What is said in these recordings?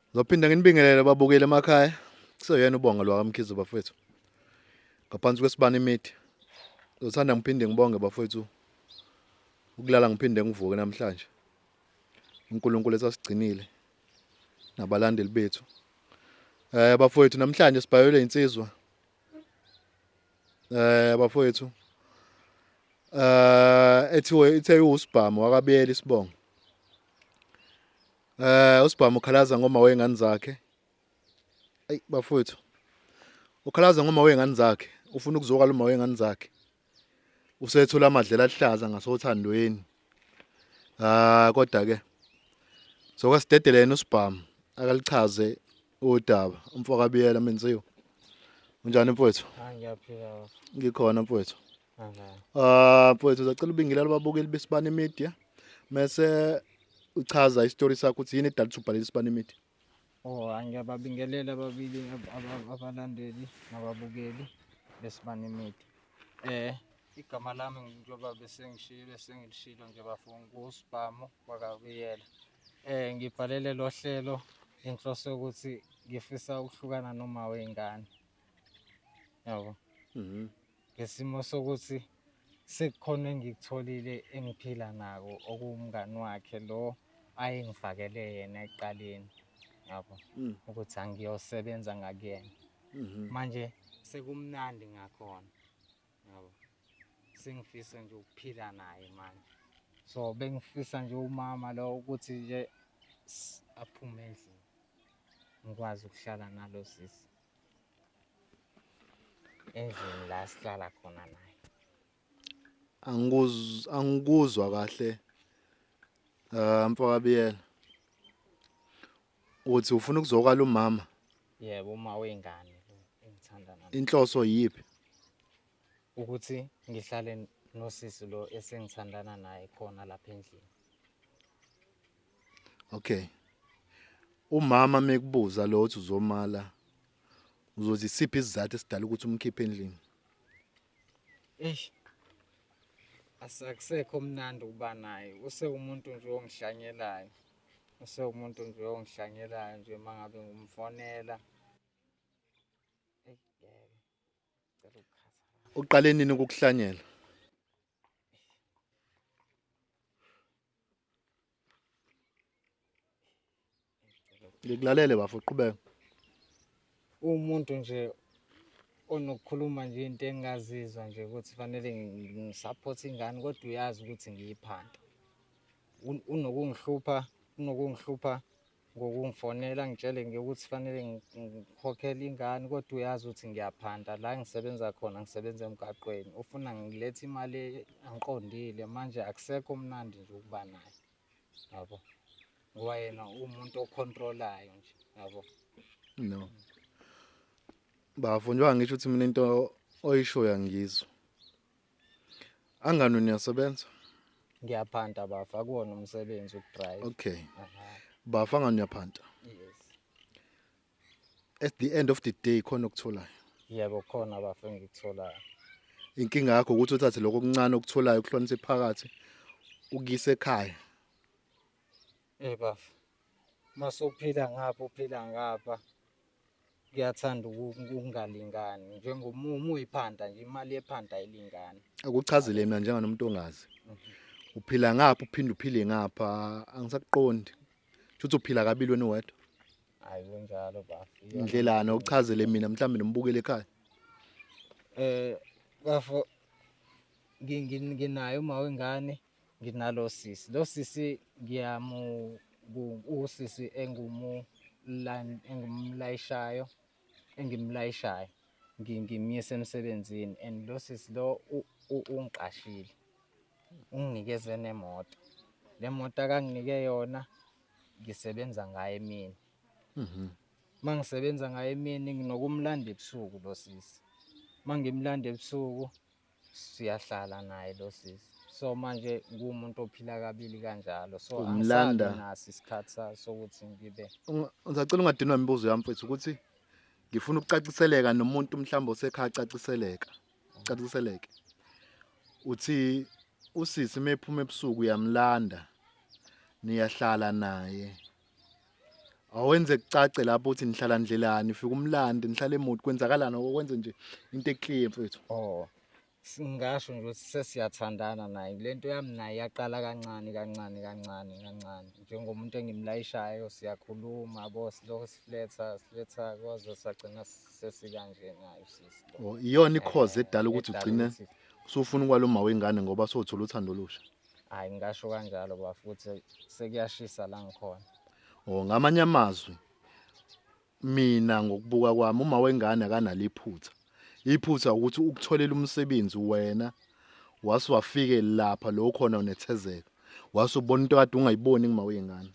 Ngizophinda nginibingelele babukeli emakhaya. Kuseyena ubonga lwakamkhize bafowethu. Ngaphansi kwesibani imithi. Ngizothanda ngiphinde ngibonge bafowethu. Ukulala ngiphinde ngivuke namhlanje. uNkulunkulu esasigcinile nabalandeli bethu. Bafowethu namhlanje sibhayelwe insizwa. Bafowethu. Ithe uSibhamu wakabiyela isibongo. uSibhamu ukhalaza ngoma wengane zakhe. Ey bafowethu. Ukhalaza ngoma wengane zakhe, ufuna ukuzokala uma wengane zakhe. Usethola amadlela ahlaza ngasothandweni. Kodwa ke soka sidedelene uSibhamu akalichaze udaba umfoko abiyela menziwe. Unjani mfowethu? Ngiyaphila. Ngikhona mfowethu. Mfowethu uzacela ubingelela ababukeli besibani media mase uchaza isistory sakho ukuthi yini edala ubhalile isibani media. Ngiyababingelela ababili abalandeli nababukeli besibani media. Igama lami njengoba besengilishilo nje bafuna uSibhamu wakabiyela. Ngibhalele lo hlelo inhloso yokuthi ngifisa ukuhlukana noma wengane. Yabo. Ngesimo sokuthi sekukhona engikutholile engiphila nako okuwumngani wakhe lo ayengifakele yena eqaleni. Yabo. Ukuthi angiyosebenza ngakuyena. Manje sekumnandi ngakhona. Yabo. Sengifisa nje ukuphila naye manje. So bengifisa nje umama lo ukuthi nje aphume endlini. Ngikwazi ukuhlala nalo sisi. Endlini la sihlala khona naye. Angikuzwa kahle. Mfoko abiyela. Uthi ufuna ukuzokala umama. Yebo, uma wengane lo engithanda naye. Inhloso yipi? Ukuthi ngihlale nosisi lo esengithandana naye khona lapha endlini. Okay. Umama mekubuza lo uthi uzomala uzothi isiphi isizathu esidala ukuthi umkhiphe endlini? Asakusekho mnandi ukuba naye. Usewumuntu nje ongihlanyelayo. Usewumuntu nje ongihlanyelayo nje mangabe ngumfonela. Uqale nini ukukuhlanyela? Ngikulalele bafo uqhubeka. Umuntu nje onokukhuluma nje into engazizwa nje ukuthi fanele ngisupport ingane kodwa uyazi ukuthi ngiyiphanda. Unokungihlupha ngokungifonela ngitshele ukuthi fanele ngikhokhele ingane kodwa uyazi ukuthi ngiyaphanda la ngisebenza khona ngisebenza emgaqweni. Ufuna ngilethe imali angiqondile manje akusekho mnandi nje ukuba naye. Yabo. Ngoba yena umuntu ocontrolayo nje. Yabo. No. Bafo njengoba ngisho ukuthi mina into oyishoya ngizwe. Angani niyasebenza? Ngiyaphanda bafa akuwona umsebenzi ukudrive. Okay. Bafa angani uyaphanda? Yes. At the end of the day khona ukutholayo. Yebo khona bafa engikutholayo. Inkinga yakho ukuthi uthathe lokho okuncane okutholayo kuhlonise phakathi ukuyise ekhaya. Bafa. Masuphila ngapha uphila ngapha. Kuyathanda ukungalingani njengomumo uyiphanda nje imali yephanda ayilingani. Akuchazele mina njenganomuntu ongazi. Uphila ngapha uphinde uphile ngapha angisakuqondi. Futhi uphila kabili wena wedwa. Hayi kunjalo bafa. Indlelana ukuchazele mina mhlambe nombukele ekhaya. Bafa nginayo uma wengane nginalo sisi. Lo sisi usisi engimlayishayo ngimyise emsebenzini and lo sisi lo ungiqashile unginikeze nemoto. Le moto akanginike yona ngisebenza ngayo emini. Mangisebenza ngayo emini nginokumlanda ebusuku lo sisi. Mangimlanda ebusuku siyahlala naye lo sisi. So manje ngumuntu ophila kabili kanjalo. So angisabe nasi isikhathi sokuthi ngibe. Ngisacela ungadinwa imibuzo yami mfethu ukuthi ngifuna ukucaciseleka nomuntu mhlawumbe osekhaya caciseleke. Uthi usisi mephuma ebusuku uyamlanda niyahlala naye. Awenze kucace lapho uthi nihlala ndlelani, fika umlande, nihlala emude, kwenzakalani okwenze nje into eclear mfethu. Oh, singasho nje ukuthi sesiyathandana naye. Le nto yami naye yaqala kancane kancane kancane kancane. Njengomuntu engimlayishayo siyakhuluma yabo, silokho siletha koze sagcina sesikanje nayo sisi. Oh, iyona ikhoze edala ukuthi edala ugcine ukuthi usufuna ukwala uma wengane ngoba sowuthola uthando olusha. hhayi ngingasho kanjalo bafuthi sekuyashisa la ngikhona. Oh, ngamanye amazwi mina ngokubuka kwami uma wengane akanalo iphutha. Iphutha ukuthi ukutholela umsebenzi wena wasiwafike lapha lo khona unethezeka. Wasubona into kade ungayiboni kuma wengane.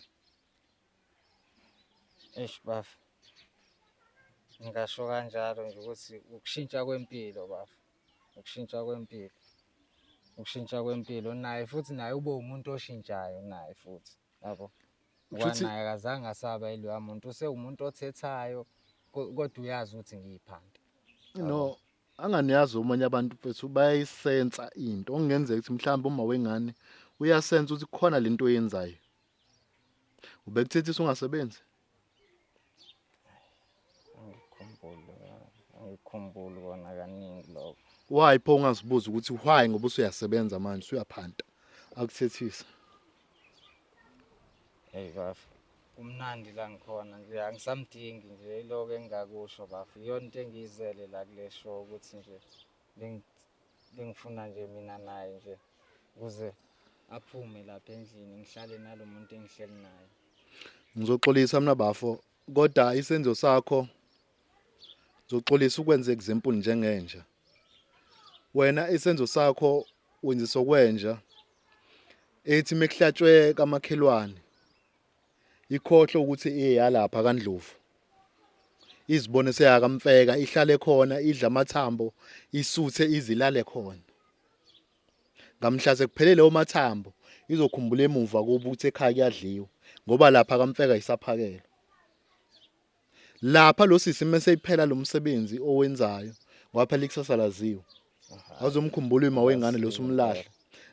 Bafu, ngingasho kanjalo nje ukuthi ukushintsha kwempilo bafu, ukushintsha kwempilo, ukushintsha kwempilo naye futhi naye ube umuntu oshintshayo naye futhi yabo. Naye akazange asaba yiloya muntu, usewumuntu othethayo kodwa uyazi ukuthi ngiyiphanda. No, anganiyazi omunye abantu mfethu bayayisensa into okungenzeka ukuthi mhlawumbe uma wengane uyasensa ukuthi kukhona lento oyenzayo. Ubekuthethisa ungasebenzi. Angikhumbuli kona kaningi lokho. Why pho ungazibuza ukuthi why ngoba usuyasebenza manje usuyaphanta akuthethisa. Bafu, umnandi la ngikhona nje angisamdingi nje iloko engingakusho bafu. Iyona into engiyizele la kule show ukuthi nje bengifuna nje mina naye nje ukuze aphume lapha endlini ngihlale nalo muntu engihleli naye. Ngizoxolisa mina bafo kodwa isenzo sakho ngizoxolisa ukwenza example njengenja. Wena isenzo sakho wenzisa okwenja ethi mekuhlatshwe kamakhelwane ikhohlo ukuthi iyalapha kaNdlovu. Izibone seyakamfeka ihlale khona idla amathambo isuthe izilale khona. Ngamhla sekuphelele omathambo izokhumbula emuva kuba ukuthi ekhaya kuyadliwa ngoba lapha kamfeka isaphakela. Lapha lo sisi mase iphela lo msebenzi owenzayo ngoba phela ikusasa laziwe. Awuzomkhumbula ima wengane lo sumlahla.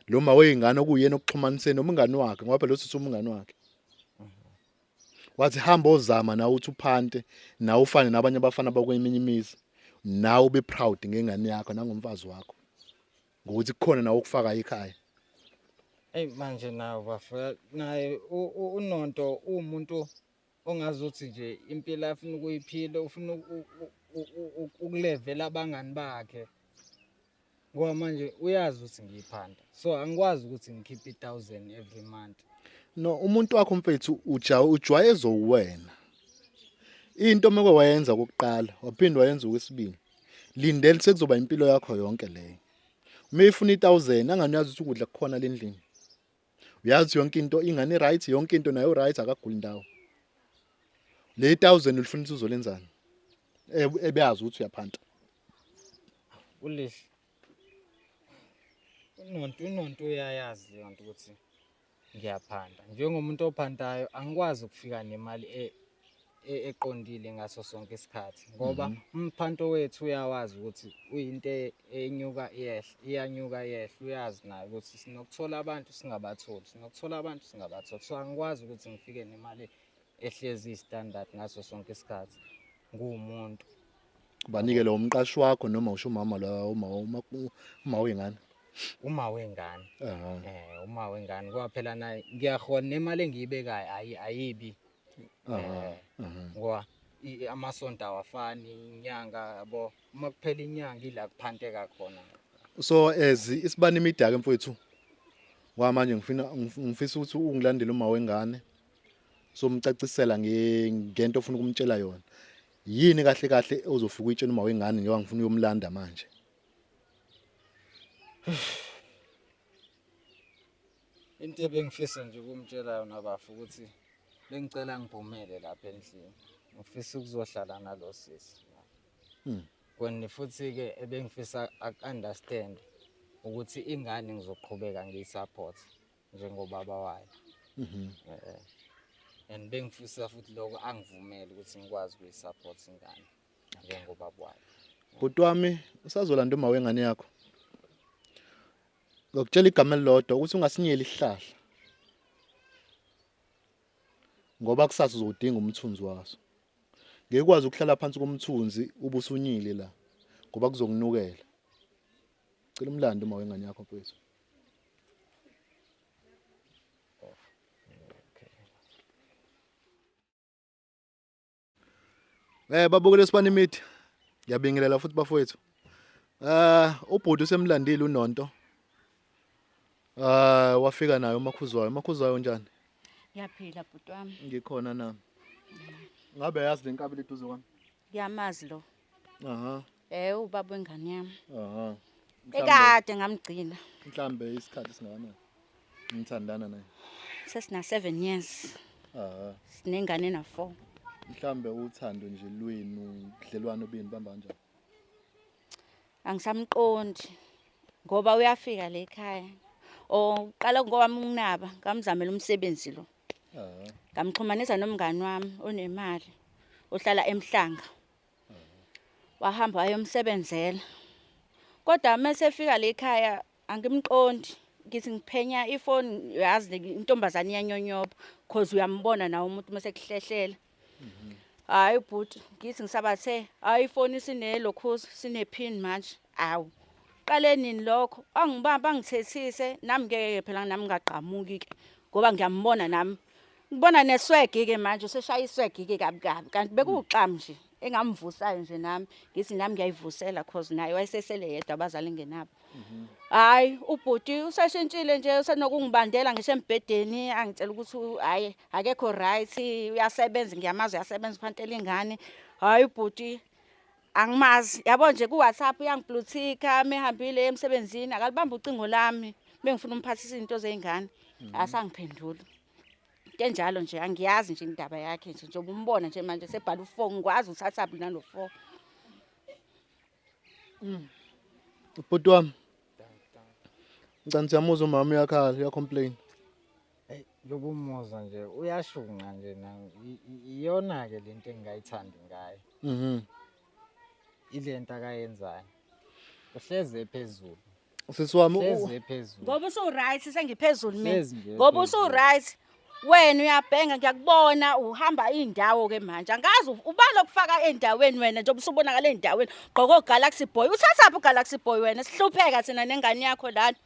Lo ma wengane okuyena okuxhumanisene nomngani wakhe ngoba phela lo sisi umngani wakhe. Wathi hamba ozama nawe uthi uphante nawe ufane nabanye abafana bakweminye imizi nawe ube proud ngengane yakho nangomfazi wakho ngokuthi kukhona nawe ukufaka ekhaya. Manje nawe bafika naye uNonto umuntu ongazuthi nje impilo afuna ukuyiphila ufuna ukulevela abangani bakhe. Ngoba manje uyazi ukuthi ngiyiphanda. So angikwazi ukuthi ngikhiphe 1000 every month. No, umuntu wakho mfethu ujwayeza uwena. Into meke wayenza kokuqala waphinde wayenza okwesibili. Lindele sekuzoba impilo yakho yonke leyo. Uma ifuna 1000 anganiyazi ukuthi ukudla kukhona lendlini. Uyazi yonke into ingane right yonke into nayo right akaguli ndawo. Le 1000 ulifuna ukuthi uzolenzani? Ebeyazi ukuthi uyaphanta. Ulihle. uNonto uyayazi leyo nto ukuthi ngiyaphanda. Njengomuntu ophandayo angikwazi ukufika nemali eqondile ngaso sonke isikhathi ngoba umphanto wethu uyawazi ukuthi uyinto enyuka iyehla, iyanyuka iyehla. Uyazi naye ukuthi sinokuthola abantu singabatholi, sinokuthola abantu singabatholi. So angikwazi ukuthi ngifike nemali ehlezi istandard ngaso sonke isikhathi ngumuntu. Kubanike lo umqashi wakho noma usho umama la uma wengane. Uma wengane. Uma wengane ngoba phela naye ngiyahona nemali engiyibekayo ayibi. Ngoba amasonto awafani inyanga yabo uma kuphela inyanga ila kuphanteka khona. So isibani imidaka mfowethu kwamanje ngifisa ukuthi ungilandele uma wengane so umcacisela ngento ofuna ukumtshela yona. Yini kahle kahle ozofika uyitshela uma wengane njengoba ngifuna uyomlanda manje. Into ebengifisa nje ukumtshela yona bafu ukuthi bengicela ngiphumele lapha endlini. Ngifisa ukuzohlala nalo sisi. Kweni futhi ke ebengifisa understand ukuthi ingane ngizoqhubeka ngiyisupport njengobaba wayo. And bengifisa futhi lokho angivumele ukuthi ngikwazi ukuyisupport ingane njengobaba wayo. Bhuti wami usazolanda uma wengane yakho. Ngokutshela igama elilodwa ukuthi ungasinyeli isihlahla. ngoba kusasa uzodinga umthunzi waso. Ngeke ukwazi ukuhlala phansi komthunzi ubusunyile la ngoba kuzokunukela. Cela umlando uma wengane yakho mfowethu. Babukele Sibani Media. Ngiyabingelela futhi bafowethu. Ubhuti usemlandile uNonto. Wafika nayo uMakhuzwayo njani? Ngiyaphila bhuti wami. Ngikhona nami. Ngabe yazi lenkabi leduze kwami? Ngiyamazi lo. Aha. Ubaba wengane yami. Aha. Ekade ngamgcina. Mhlambe isikhathi singakanani? Ngithandana naye. Sesina 7 years. Aha. Sinengane na 4. Mhlambe uthando nje lwenu, ubudlelwano benu bamba kanjani? Angisamqondi ngoba uyafika la ekhaya. Uqala ngowami unginaba, ngamzamela umsebenzi lo. Aha. Ngamxhumanisa nomngani wami onemali. Ohlala eMhlanga. Wahamba ayomsebenzela. Kodwa mase efika la ekhaya angimqondi. Ngithi ngiphenya ifoni yazi intombazane iyanyonyoba because uyambona nawe umuntu mase kuhlehlela. Hayi bhuti, ngithi ngisabathe, hayi ifoni isinelokhuzi, sinepin manje. Awu. Qale nini lokho? Angibamba ngithethise, nami ngeke phela nami ngaqhamuki ke ngoba ngiyambona nami. Ngibona neswegi ke manje useshaya iswegi ke kabi kabi. Kanti bekuxam nje, engamvusayo nje nami. Ngithi nami ngiyayivusela because naye wayesesele yedwa abazali ngenabo. Hayi ubhuti usashintshile nje usenokungibandela ngisho embedeni angitshela ukuthi hayi akekho right uyasebenza ngiyamazi uyasebenza uphantela ingane. Hayi ubhuti angimazi yabo nje ku WhatsApp uyangiblutika mehambile emsebenzini akalibamba ucingo lami bengifuna umphathisa izinto zeingane asangiphendula. Into enjalo nje angiyazi nje indaba yakhe nje njengoba umbona nje manje sebhala u4 ngikwazi uthatha nalo 4. Ubhuti wami. Ngicela siyamuzwa umama uyakhala, uyacomplain. Lokumuza nje uyashunqa nje iyona ke lento engayithandi ngaye. Ilento akayenzayo. Uhleze phezulu. Sisiwami Uhleze phezulu. Ngoba usu right sengiphezulu mina. Hlezi nje Ngoba usu right. Wena uyabhenga ngiyakubona uhamba indawo ke manje. Angazi ubalo kufaka endaweni wena njengoba usubonakala endaweni. Gqoko Galaxy Boy. Uthatha phi Galaxy Boy wena? Sihlupheka thina nengane yakho lana.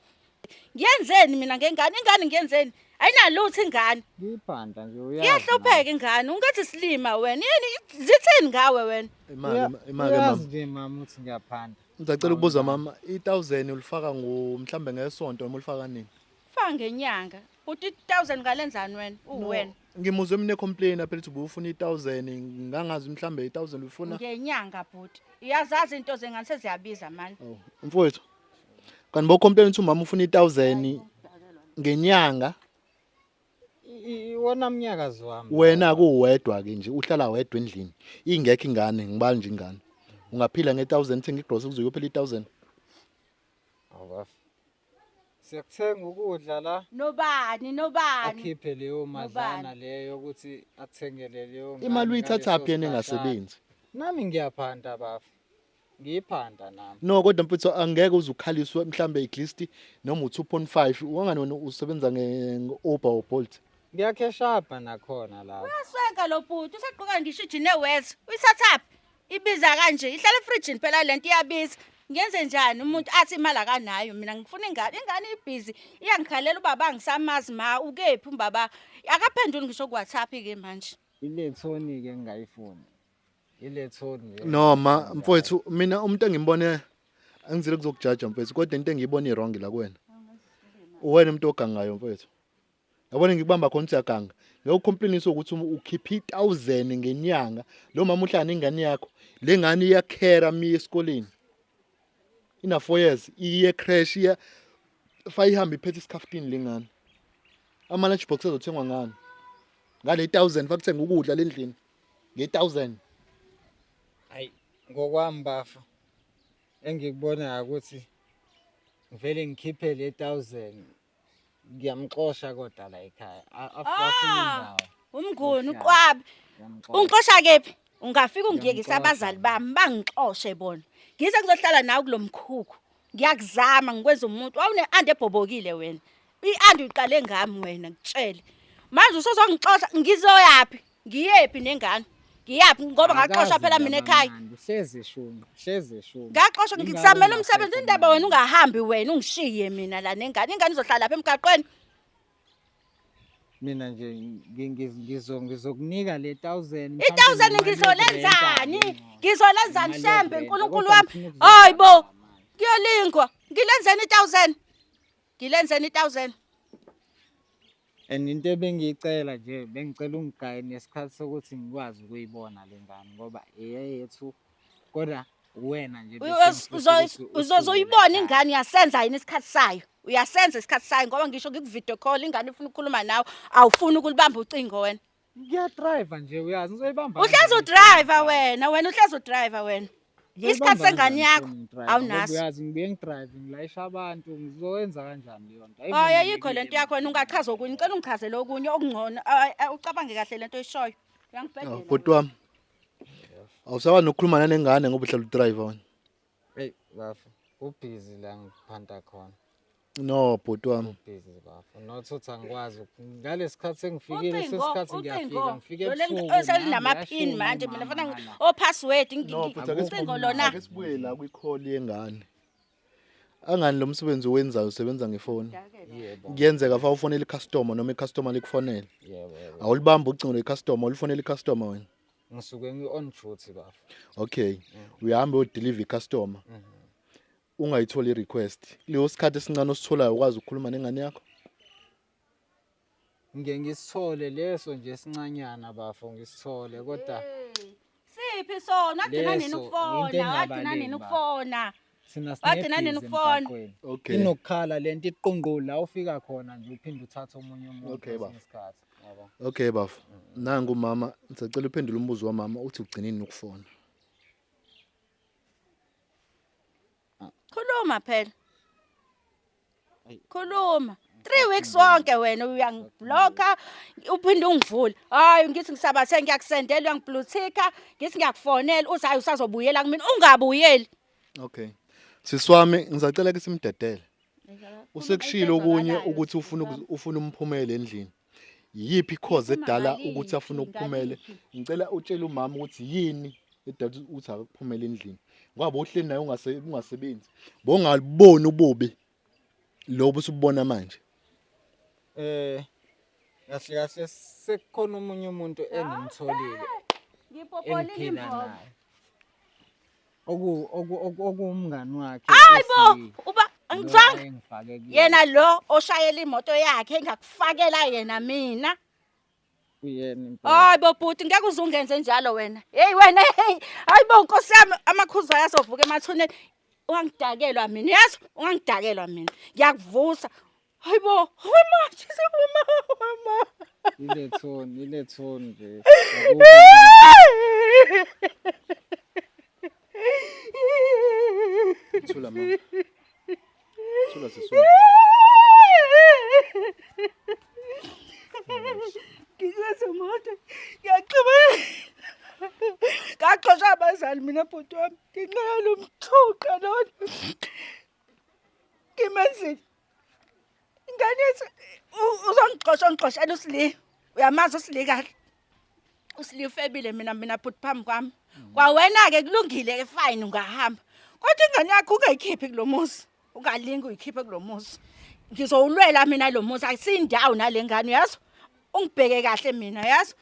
Ngiyenzeni mina ngengane? Ingane ngiyenzeni? Ayinalutho ingane. Ngiphanda nje uyazi. Iyahlupheka ingane. Ungathi silima wena. Yini zithini ngawe wena? imali mama. Uyazi nje mama uthi ngiyaphanda. Ngicela ukubuza mama, 1000 ulifaka mhlambe ngesonto noma ulifaka nini? Faka ngenyanga. Uthi 1000 ngalenzani wena? Uwena. Ngimuzwe mina complain phela ukuthi ubufuna 1000 ngangazi mhlambe 1000 ufuna Ngenyanga bhuti. Iyazazi into zengane seziyabiza manje. Mfowethu. Kanti bo complain ukuthi umama ufuna 1000 ngenyanga. Iwona mnyakazi wami. Wena kuwedwa ke nje uhlala wedwa endlini. Ingekho ingane ngibala nje ingane. Ungaphila nge1000 thenga igrocery kuzoyophela 1000. Awubafu. Siyakuthenga ukudla la. Nobani? Akhiphe leyo madlana leyo ukuthi athengele leyo ngane. Imali uyithatha phi yena engasebenzi? Nami ngiyaphanda bafu. Ngiyiphanda nami. No kodwa mfuthu angeke uzukhaliswa mhlambe iglist noma u2.5 wangani wena usebenza ngeUber or Bolt. Ngiyakheshapha nakhona la. Uyaswenka lo bhuti usaqoka ngisho ijine wethu. Uyithathaphi? Ibiza kanje. Ihlala efridge phela lento iyabiza. Ngenze njani umuntu athi imali akanayo mina ngifuna ingane ibhizi iyangikhalela ubaba ngisamazi ma ukephi umbaba akaphenduli ngisho ku WhatsApp ke manje. Ile thoni ke ngayifuni. Ile thoni. Noma mfowethu mina umuntu engimbone angizile kuzokujaja mfowethu kodwa into engiyibona iwrong la kuwena. Uwena umuntu ogangayo mfowethu. Yabona ngikubamba khona siyaganga. Ngiyokhomplinisa ukuthi ukhipha 1000 ngenyanga lo mama uhlala nengane yakho. Le ngane iyakhera mi esikoleni. Ina 4 years iye crash iya fayihamba iphethe isikhaftini lengane. Ama lunch box azothengwa ngani? Ngale 1000 fakuthenga ukudla lendlini. Nge1000. Hayi ngokwami bafa. Engikubona ukuthi ngivele ngikhiphe le 1000 ngiyamxosha kodwa la ekhaya. Afuna indawo. Umnguni uqwabi. Ungixosha kephi? Ungafika ungiyekisa abazali bami bangixoshe bona. Ngize ngizohlala nawe kulomkhukhu. Ngiyakuzama ngikwenza umuntu. Wawune ande ebhobokile wena. Iandi uqale ngami wena ngitshele. Manje usuzongixoxa ngizoyapi? Ngiyephi nengane? Ngiyaphi ngoba ngaxoshwa phela mina ekhaya. Hleze shunqa. Ngaxoshwa ngikusamela umsebenzi indaba wena ungahambi wena ungishiye mina la nengane. Ingane izohlala lapha emgaqweni. Mina nje ngizokunika le 1000. 1000 ngizolenzani? Ngizolenzani shembe uNkulunkulu wami? Hayibo. Ngiyalingwa. Ngilenzeni 1000? Ngilenzeni 1000? And into ebengiyicela nje bengicela ungigaye nesikhathi sokuthi ngikwazi ukuyibona lengane ngoba eyethu kodwa wena nje uzoyibona ingane yasenza yini isikhathi sayo? Uyasenza isikhathi sayo ngoba ngisho ngikuvideo call ingane ifuna ukukhuluma nawe awufuni ukulibamba ucingo wena. Ngiya-drive nje uyazi ngizoyibamba. Uhlezi udriver wena uhlezi udriver wena. Isikhathi sengane yakho awunaso. Uyazi ngibuye ngidrive ngilayisha abantu ngizowenza kanjani leyo nto? Hayi ayikho lento yakho wena ungachaza okunye. Ngicela ungichazele okunye okungcono. Ucabange kahle lento oyishoyo. Uyangibhedela. Bhuti wami. Awusawa nokukhuluma nengane ngoba uhlala udriver wena. Hey bafo, ubhizi la ngiphanda khona. No bhuti wami. Ubhizi bafo. Nokuthi angikwazi ngalesikhathi sengifikile sesikhathi ngiyafika ngifike ebusuku. Oselinamaphini manje mina mfana password ngicingo lona. Ake sibuye la kwi-call yengane. Angani lo msebenzi owenzayo usebenza ngefoni. Yebo. Kuyenzeka fa ufonela icustomer noma icustomer likufonela. Yebo. Awulibamba ucingo lecustomer ulifonela icustomer wena. Ngisuke ngi-on duty bafo. Okay. Uyahamba uyodeliver icustomer. Ungayitholi i-request. Leyo sikhathi esincane ositholayo ukwazi ukukhuluma nengane yakho. Ngeke ngisithole leso nje esincanyana bafo ngisithole kodwa siphi sona agcina nini ukufona agcina nini ukufona agcina nini ukufona. Okay. Inokukhala lento iqunqula ufika khona nje uphinde uthathe omunye umuntu ngesikhathi yabo. Okay bafo. Nangu mama ngisacela uphendule umbuzo wamama uthi ugcinini ukufona. Khuluma phela. Khuluma. 3 weeks wonke wena uyangiblocker uphinde ungivule. Hayi ngithi ngisabathe ngiyakusendela uyangiblutika ngithi ngiyakufonela uthi hayi usazobuyela kumina ungabuyeli. Okay. Siswami ngisacela ke simdedele. Usekushilo okunye ukuthi ufuna umphumele endlini. Yiphi cause edala ukuthi afune ukuphumele? Ngicela utshele umama ukuthi yini edala ukuthi akuphumele endlini. Ngoba uhleli naye ungasebenzi. Bongaliboni ububi lobo usubona manje. Kahle sekukhona omunye umuntu engimtholile. Ngiphopolile imbobo. Okumngani wakhe. Hayibo uba ngizange yena lo oshayela imoto yakhe engakufakela yena mina. Uyena impela. Hayibo bhuti ngeke uzungenze njalo wena. Hey wena hayibo Nkosi yami amakhuzo ayasovuka emathuneni. Ungangidakelwa mina yazi ungangidakelwa mina. Ngiyakuvusa. Hayibo manje mama. Ile thoni nje. Thula mama. Thula siswa. Ngizwe moto. Ngiyaqhubeka. Ngaxoxa abazali mina bhuti wami. Nginqala lo mthuqa lona. Kimenzile. Ingane yathi uzongixoshela usili. Uyamazi usili kahle. Usili ufebile mina bhuti phambi kwami. Kwawena ke kulungile ke fine ungahamba. Kodwa ingane yakho ungayikhiphi kulomuzi. Ungalingi uyikhiphe kulomuzi. Ngizowulwela mina lo muzi ayisindawo nalengane yazi. Ungibheke kahle mina yazi.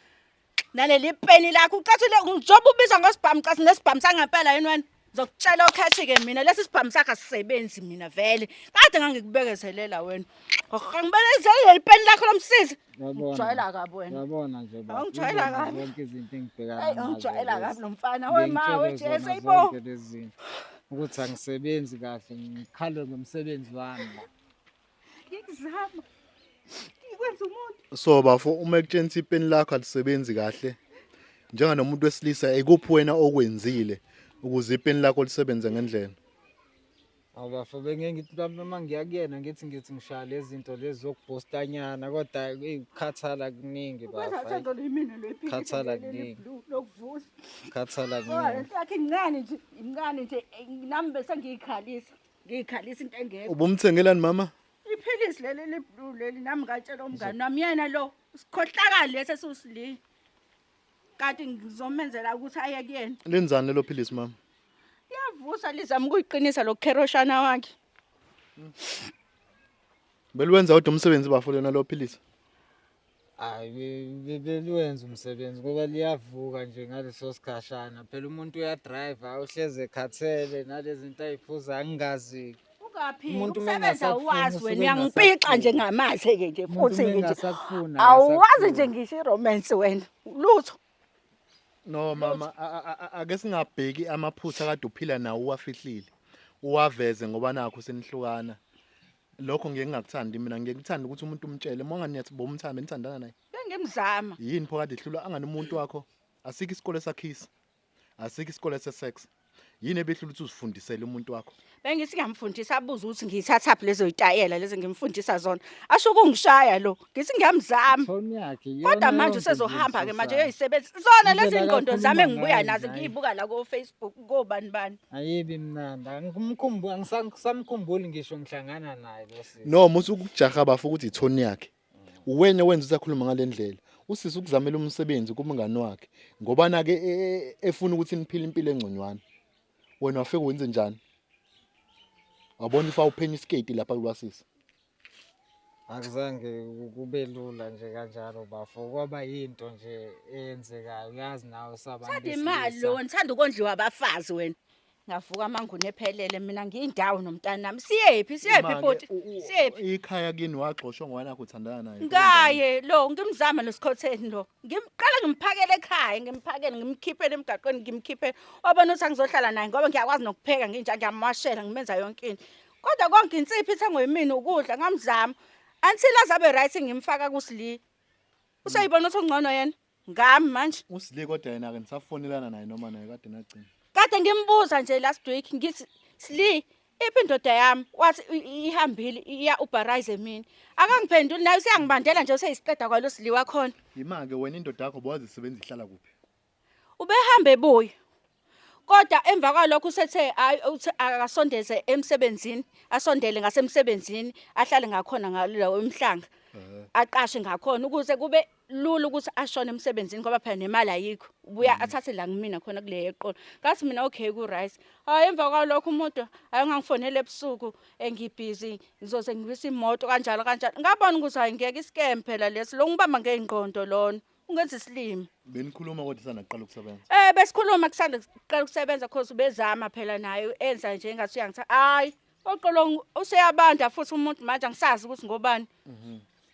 Naleli peni lakho ucathule ngijoba ubizwa ngosibhamu cathi nesibhamu sangempela yini wena. Ngizokutshela okhathi ke mina lesi sibhamu sakhe asisebenzi mina vele. Kade ngangikubekezelela wena. Ngibelezele ipeni lakho lomsizi. Ujwayela kabi wena. Yabona nje baba. Ungijwayela kabi. Zonke izinto engibhekana nazo. Ungijwayela kabi lo mfana wema weJesu ibo. Ukuthi angisebenzi kahle ngikhalwe ngomsebenzi wami la. Ngikuzama. Ngikwenza umuntu. So bafo uma ekutshentsa ipeni lakho alisebenzi kahle. Njenga nomuntu wesilisa ekuphi wena okwenzile ukuze ipeni lakho lisebenze ngendlela. Awubafo bengeke ngithi mama ngiyakuyena ngithi ngishaya lezi zinto lezi zokupostanyana kodwa ukukhathala kuningi bafo. Khathala kuningi. Lokuvusa. Khathala kuningi. Yakhe incane nje nami bese ngiyikhalisa. Ngiyikhalisa into engekho. Ubumthengelani mama? iphilisi leli liblue leli nami ngatshela umngani wami yena lo sikhohlakala lesi esusili kanti ngizomenzela ukuthi aye kuyena lenzani lelo philisi mama yavusa lizama ukuyiqinisa lokukheroshana wakhe belwenza kodwa umsebenzi bafo lena lo philisi Hayi beliwenza umsebenzi ngoba liyavuka nje ngaleso sikhashana phela umuntu uyadrive uhleze ekhathele nalezi zinto ayiphuza angingazi ukaphi Umuntu ukusebenza mengasakufuni, uwazi usuke wena uyangipixa engasakufuni. nje ngamaze ke nje Umuntu futhi ke nje mengasakufuni, awuwazi akasakufuni. nje ngisho iromance wena lutho no mama ake singabheki amaphutha kade uphila nawo uwafihlile uwaveze ngoba nakho senihlukana lokho ngeke ngingakuthandi mina ngeke ngithanda ukuthi umuntu umtshele mongani yathi bomthanda nithandana naye bengimzama yini phakathi ehlula angani umuntu wakho asikho isikole sakhisa asikho isikole sesex yini ebehlula ukuthi uzifundisele umuntu wakho bengisingamfundisa abuza ukuthi ngiyithathaphi lezo yitayela lezi ngimfundisa zona asho ukungishaya lo ngithi ngiyamzama Phone yakhe kodwa manje usezohamba ke manje eyoyisebenza zona lezi Indlela ingqondo zami akakhuluma engibuya ngayo nazo nje, ngiyibuka la ko Facebook kobani bani ayibi mnandi angisamkhumbuli ngisho ngihlangana naye lo sisi no musu ukujaha bafu ukuthi ithoni yakhe uwena wenza usakhuluma ngalendlela usisi ukuzamela umsebenzi kumngani wakhe ngoba na ke efuna ukuthi niphile impilo engconywana wena wafika wenze njani wabona ifa uphenya iskate lapha kwasisi akuzange kube lula nje kanjalo bafo kwaba yinto nje eyenzekayo uyazi nawe sabantu Thanda imali lo ngithanda ukondliwa abafazi wena ngavuka mangune ephelele mina ngiyindawo nomntanami siyephi bhuti siyephi ikhaya kini waxoshwa ngoba nakho uthandana naye ngaye lo ngimzama losikhotheni lo ngimqala ngimphakele ekhaya ngimphakele ngimkhiphele emgaqweni ngimkhiphe wabona ukuthi angizohlala naye ngoba ngiyakwazi nokupheka nginja ngiyamwashela ngimenza yonke into kodwa konke insipho ithangwe yimina ukudla ngamzama until azabe right ngimfaka kusili usayibona ukuthi ungcono yena ngami manje usile kodwa yena ke nisafonelana naye noma naye kade nagcina kade ngimbuza nje last week ngithi sili iphi indoda yami wathi ihambile iya ubarize mina akangiphenduli naye usiyangibandela nje useyisiqeda kwalo siliwa khona imake wena indoda yakho bawazi isebenza ihlala kuphi ubehamba ebuya kodwa emva kwalokho usethe hayi akasondeze emsebenzini asondele ngasemsebenzini ahlale ngakhona ngalo emhlanga aqashe ngakhona ukuze kube lula ukuthi ashone emsebenzini ngoba phela nemali ayikho ubuya athathe la kumina khona kule eqolo ngathi mina okay ku rice hayi emva kwalokho umuntu ayongangifonela ebusuku engibhizi ngizoze ngibisa imoto kanjalo ngabona ukuthi hayi ngeke iscam phela lesi lo ngibamba ngeingqondo lona ungenza isilimi benikhuluma kodwa sanaqala ukusebenza besikhuluma kusanda kuqala ukusebenza cause ubezama phela naye enza nje engathi uyangitha hayi oqolo useyabanda futhi umuntu manje angisazi ukuthi ngobani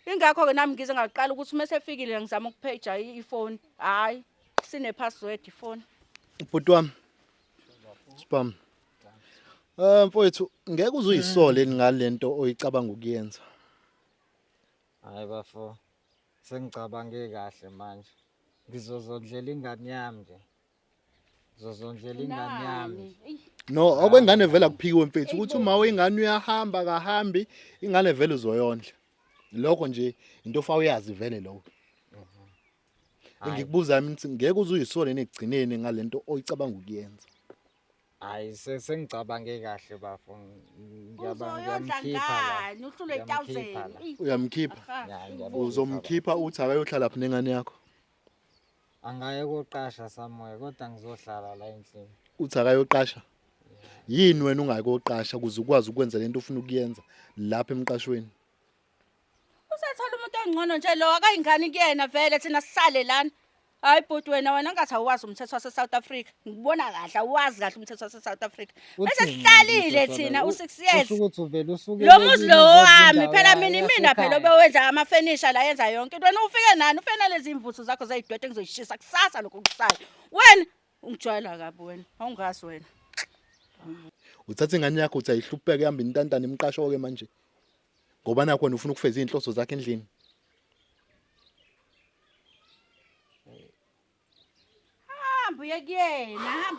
ingakho ke nami ngize ngaqala ukuthi mase efikile ngizama ukupheja ifoni hayi sine password ifoni ubhuti wami spam mfowethu ngeke uzuyisole ngalento oyicabanga ukuyenza hayi bafo sengicabange kahle manje ngizozondlela ingane yami nje ngizozondlela ingane yami no okwengane vela kuphikiwe mfethu ukuthi uma wengane uyahamba kahambi ingane vele uzoyondla lokho nje into ofa uyazi vele lokho ngikubuza yami ukuthi ngeke uzuyisole negcineni ngalento oyicabanga ukuyenza hayi sengicabange kahle bafo ngiyamkhipha la uhlule 1000 uyamkhipha uzomkhipha uthi akayohlala lapha nengane yakho angaye koqasha samoya kodwa ngizohlala la endlini uthi akayoqasha yini wena ungayoqasha ukuze ukwazi ukwenza lento ufuna ukuyenza lapha emqashweni usethola umuntu ongcono nje lo akayingani kuyena vele thina sisale lana hayi bhuti wena ngathi awazi umthetho wase South Africa ngibona kahle awazi kahle umthetho wase South Africa bese sihlalile thina u6 years ukuthi uvela usuke lo muzi lo wami phela mina phela obewenza amafurniture la yenza yonke into wena ufike nani ufena lezi imvuthu zakho zayidwethe ngizoyishisa kusasa lokho kusaya wena ungijwayela kabi wena awungazi wena uthatha ingane yakho uthi ayihlupheke ihamba intantana emqasho ke manje ngoba nakho wena ufuna ukufeza inhloso zakhe endlini hamba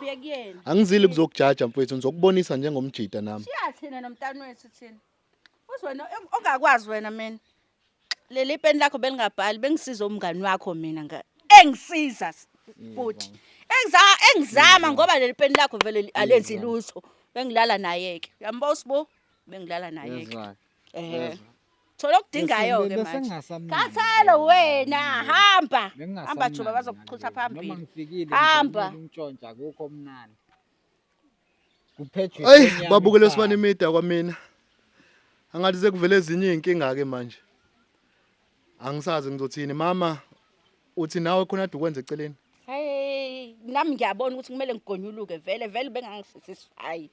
uye kuyena angizili kuzokujaja mfowethu ngizokubonisa njengomjida nami siya thina nomntana wethu thina uzwena ongakwazi wena mina leli pen lakho belingabhali bengisiza umngani wakho mina engisiza futhi engizama ngoba leli pen lakho vele alenzi lutho bengilala naye ke uyambosa bo bengilala naye ke thola okudingayo ke Bese manje. ngingasamnandi Khathalo vele, wena, hamba. Bengingasamnandi Hamba Juba ngabe. bazokuchutha Noma phambili. ngifikile Hamba. ngizomela untshontsha akukho mnandi. Kuphethwe Hey, ifoni yami babukele kuqala. Sibani Media kwamina. Angathi sekuvele ezinye inkinga ke manje. Angisazi ngizothini mama. Uthi nawe khona ade ukwenza eceleni. Hey, nami ngiyabona ukuthi kumele ngigonyuluke vele bengangisisify.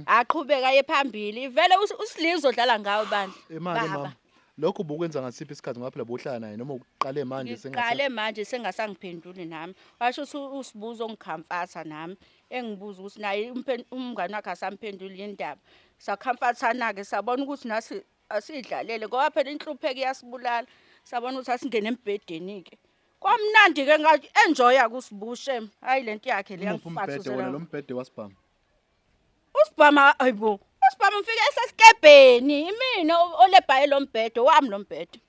Aqhubeka aye phambili. Vele uSilizo odlala ngawo bandla. Imali mama. Lokho ubukwenza ngasiphi isikhathi ngaphela bohlala naye noma uqale manje Ngiqale manje sengasangiphenduli nami. Washo ukuthi usibuzo ngikhamfatha nami. Engibuza ukuthi naye umngane wakhe asamphenduli indaba. Sakhamfathana ke sabona ukuthi nasi asidlalele ngoba phela inhlupheko iyasibulala. Sabona ukuthi asingene embhedeni ke. Kwamnandi ke ngathi enjoya kusibushe. Hayi lento yakhe le wona lo mbhede wasibhama. Usibhama ayibo. Usibhama mfike esesikebheni. Imina olebhaye lo mbhedo wami lo mbhedo.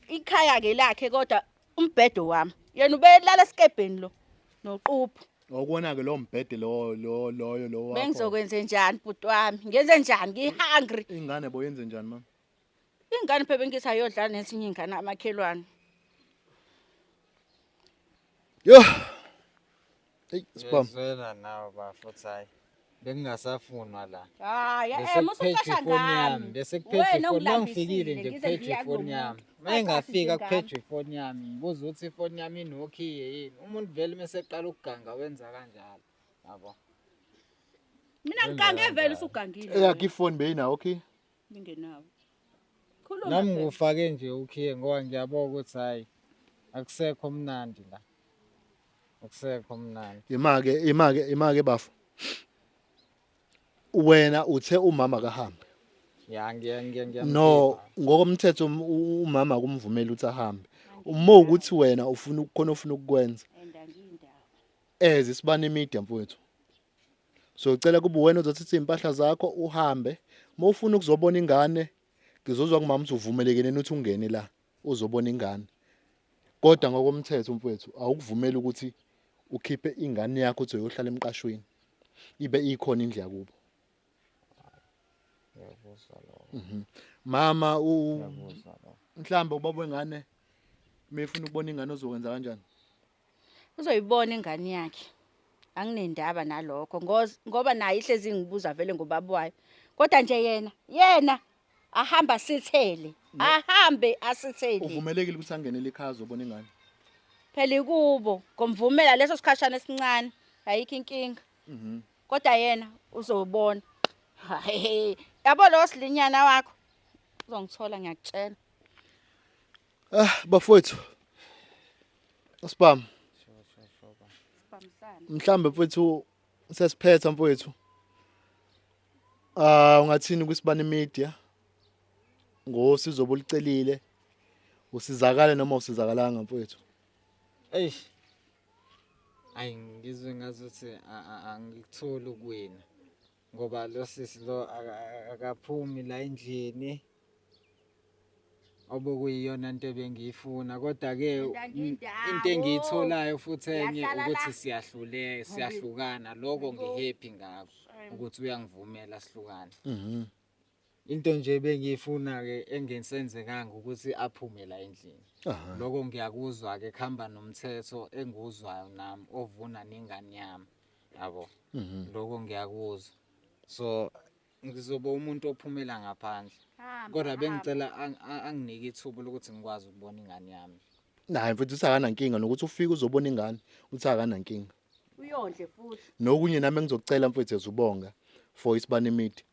Ikhaya ke lakhe kodwa umbhedo wami. Yena ubelala esikebheni lo noqupho. Ukubona ke lo mbhede loyo wakho. Bengizokwenza njani bhuti wami? Ngenze njani? Ngihungry. Ingane boyenze njani mama? Ingane phela bengisayodlala nesinye ingane amakhelwane. Yo. Hey, spam. Ngizwela nawe bafuthi hayi. Bengingasafunwa la. Hayi, Musukasha ngami. Bese kuphethwe ifoni ngifikile nje ngize kuphethwe ifoni yami. Mayengafika kuphethwe ifoni yami. Ngibuza ukuthi ifoni yami inokhiye yini. Umuntu vele meseqala ukuganga wenza kanjalo. Yabo. Mina ngigange vele usugangile. Eyakhe ifoni beyinawo okay? Bingenawo. Khuluma. Nami ngufake nje ukhiye ngoba ngiyabona ukuthi hayi akusekho mnandi la. Akusekho mnandi. Imake bafu. Wena uthe umama kahambe. Ya ngiyambiza. No, ngokomthetho umama kumvumela ukuthi ahambe. Uma ukuthi wena ufuna khona ufuna ukukwenza. Eze Sibani Media mfowethu. So ucela kube wena uzothatha impahla zakho uhambe. Uma ufuna ukuzobona ingane, ngizozwa kumama ukuthi uvumelekene ukuthi ungene la uzobona ingane. Kodwa ngokomthetho mfowethu awukuvumeli ukuthi ukhiphe ingane yakho uthi uyohlala emqashweni. Ibe ikhona indle yakubo. Mama mhlamba ubaba wengane mefuna ukubona ingane uzokwenza kanjani? Uzoyibona ingane yakhe. Anginendaba nalokho ngoba naye ihlezi ngibuza vele ngobaba wayo. Kodwa nje yena ahamba sithele. Ahambe asithele. Uvumelekile ukuthi angenele ekhaya uzobona ingane. Phela kubo ngomvumela leso sikhashana esincane ayikho inkinga. Kodwa yena uzobona. Hayi. Yabo lo silinyana wakho uzongithola ngiyakutshela. Bafowethu. Spam. Sibambisana. Mhlambe mfowethu sesiphetha mfowethu. Ungathini kuSibani Media? Ngosizo bolicelile. Usizakala noma usizakalanga mfowethu. Eish. Ayi ngizwe ngazuthi angikutholi ukuwena. Ngoba lo sisi lo akaphumi la endlini. Obokuyiyona into ebengiyifuna kodwa ke into engiyitholayo futhi enye ukuthi siyahlukana lokho ngihappy ngakho ukuthi uyangivumela sihlukane. Into nje bengiyifuna ke engisenzekanga ukuthi aphume la endlini. Lokho ngiyakuzwa ke khamba nomthetho enguzwayo nami ovuna nengane yami. Yabo. Lokho ngiyakuzwa. So ngizoba umuntu ophumela ngaphandle. Kodwa bengicela anginike ithuba lokuthi ngikwazi ukubona ingane yami. Naye mfethu usakana inkinga nokuthi ufike uzobona ingane uthakana inkinga. Uyondle futhi. Nokunye nami engizocela mfethu ezubonga for Isibani Media.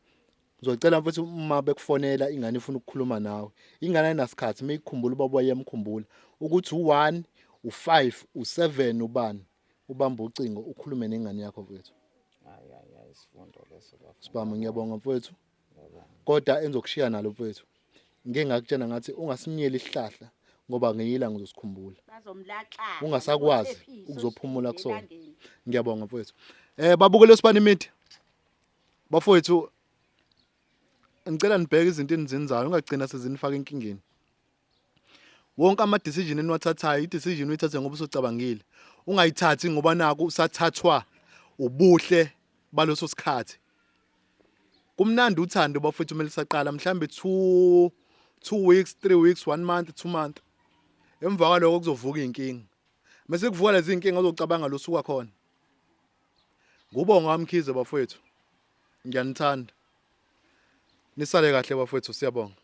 Ngizocela mfethu uma bekufonela ingane ifuna ukukhuluma nawe. Ingane ayinasikhathi mayikukhumbula ubaba wayemkhumbula ukuthi u1, u5, u7 ubani ubamba ucingo ukhulume nengane yakho mfethu. Hayi isifundo leso bafana. Sibama ngiyabonga mfethu. Kodwa enzokushiya nalo mfethu. Ngeke ngakutshena ngathi ungasimnyeli isihlahla ngoba ngiyila ngizosikhumbula. Bazomlaxa. Ungasakwazi ukuzophumula kusona. Ngiyabonga mfethu. Babukele Sibani Media. Bafowethu ngicela nibheke izinto enizenzayo ungagcina sezinifaka enkingeni. Wonke ama decision eniwathathayo i-decision uyithathe ngoba usocabangile. Ungayithathi ngoba naku usathathwa ubuhle baloso sikhathi. kumnandi uthando bafethu uma lisaqala mhlambe 2 weeks, 3 weeks, 1 month, 2 month. Emva kwaloko kuzovuka inkinga. Mase kuvuka lezi inkinga ozocabanga losuka khona. Ngubonga wamkhize bafethu. Ngiyanithanda. Nisale kahle bafethu, siyabonga.